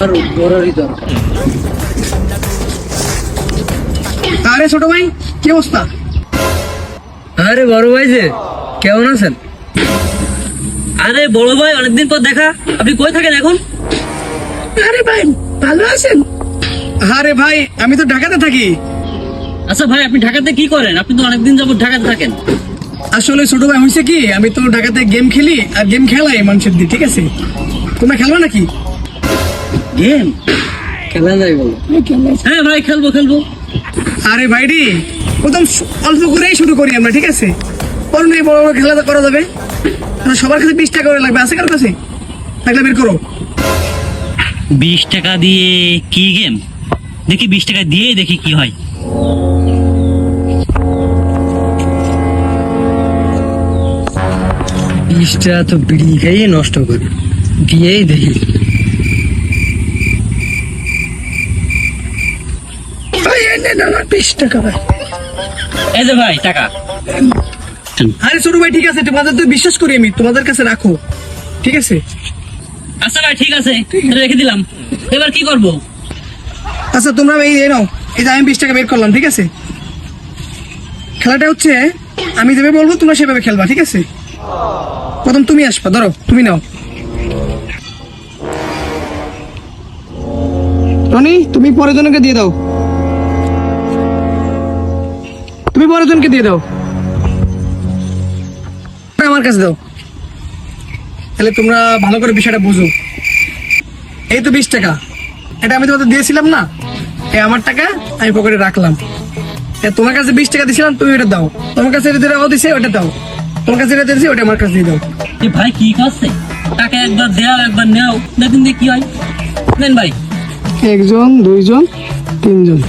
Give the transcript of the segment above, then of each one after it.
আর বড়রই দরকার। আরে ছোট ভাই, কি অবস্থা? আরে বড় ভাই যে, কেমন আছেন? আরে বড় ভাই, অনেকদিন পর দেখা। আপনি কই থাকেন এখন? আরে ভাই, ভালো আছেন? আরে ভাই, আমি তো ঢাকাতে থাকি। আচ্ছা ভাই, আপনি ঢাকাতে কি করেন? আপনি তো অনেকদিন যাবত ঢাকাতে থাকেন। আসলে ছোট ভাই হয়েছে কি, আমি তো ঢাকাতে গেম খেলি আর গেম খেলাই মানুষের দিয়ে, ঠিক আছে? তোমরা খেলবা নাকি গেম? খেলা যায় বলো? হ্যাঁ ভাই, খেলবো। আরে ভাইডি, প্রথম অল্প করেই শুরু করি আমরা, ঠিক আছে? পরে নিয়ে বড় বড় খেলা করা যাবে। আর সবার কাছে 20 টাকা করে লাগবে, আছে কার কাছে? থাকলে বের করো। 20 টাকা দিয়ে কি গেম? দেখি 20 টাকা দিয়ে দেখি কি হয়। বিষটা তো বিড়ি খাইয়ে নষ্ট করে, দিয়েই দেখি। ভাই এনে না 20 টাকা ভাই। এই যে ভাই টাকা। আরে ছোট ভাই, ঠিক আছে, তোমাদের তো বিশ্বাস করি আমি, তোমাদের কাছে রাখো, ঠিক আছে? আচ্ছা ভাই, ঠিক আছে, রেখে দিলাম। এবার কি করব? আচ্ছা তোমরা এই নাও, এই যে আমি 20 টাকা বের করলাম, ঠিক আছে? খেলাটা হচ্ছে আমি যেভাবে বলবো তোমরা সেভাবে খেলবা, ঠিক আছে? প্রথম তুমি আসবা, ধরো তুমি নাও। টনি, তুমি পরের জনকে দিয়ে দাও। তুমি পরের জনকে দিয়ে দাও। আমার কাছে দাও। তাহলে তোমরা ভালো করে বিষয়টা বুঝো। এই তো 20 টাকা, এটা আমি তোমাদের দিয়েছিলাম না? এই আমার টাকা আমি পকেটে রাখলাম। তোমার কাছে 20 টাকা দিয়েছিলাম, তুমি ওটা দাও। তোমার কাছে যেটা দিছে ওটা দাও। তোমার কাছে যেটা দিয়েছে ওটা আমার কাছে দিয়ে দাও। এই ভাই কি করছে? টাকা একবার দেও একবার নেও, দেখুন দিয়ে কি হয়। নেন ভাই। একজন, দুইজন, তিনজন।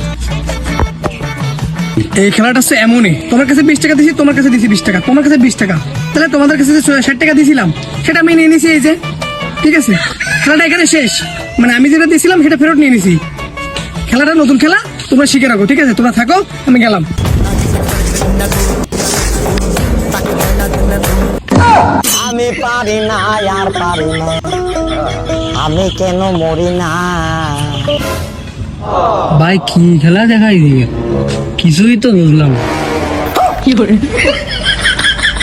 এই খেলাটা হচ্ছে এমনই, তোমার কাছে 20 টাকা দিয়েছি, তোমার কাছে দিয়েছি 20 টাকা, তোমার কাছে 20 টাকা, তাহলে তোমাদের কাছে যে 60 টাকা দিয়েছিলাম সেটা আমি নিয়ে নিয়েছি, এই যে, ঠিক আছে? খেলাটা এখানে শেষ, মানে আমি যেটা দিয়েছিলাম সেটা ফেরত নিয়ে নিয়েছি। খেলাটা নতুন খেলা, তোমরা শিখে রাখো, ঠিক আছে? তোমরা থাকো, আমি গেলাম। আমি পারি না, আর পারি না, আমি কেন মরি না? ভাই কি খেলা দেখাই দিয়ে, কিছুই তো বুঝলাম না।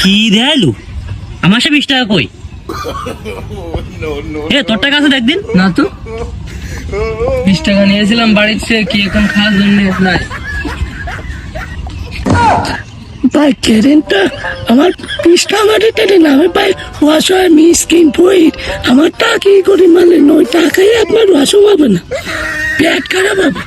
কি দেয়ালু? আমার সে 20 টাকা কই? এ তোর টাকা আছে দেখদিন। না তো, 20 টাকা নিয়েছিলাম বাড়িতে, কি এখন খাওয়ার জন্য নাই। ভাই কেরেনটা আমার পিসটা মাঠে টেনে না, আমি ভাই ওয়াশো আমি স্কিন পয়েন্ট আমার টাকা কি করি, মানে নয় টাকাই আপনার ওয়াশো পাবে না, পেট খারাপ হবে।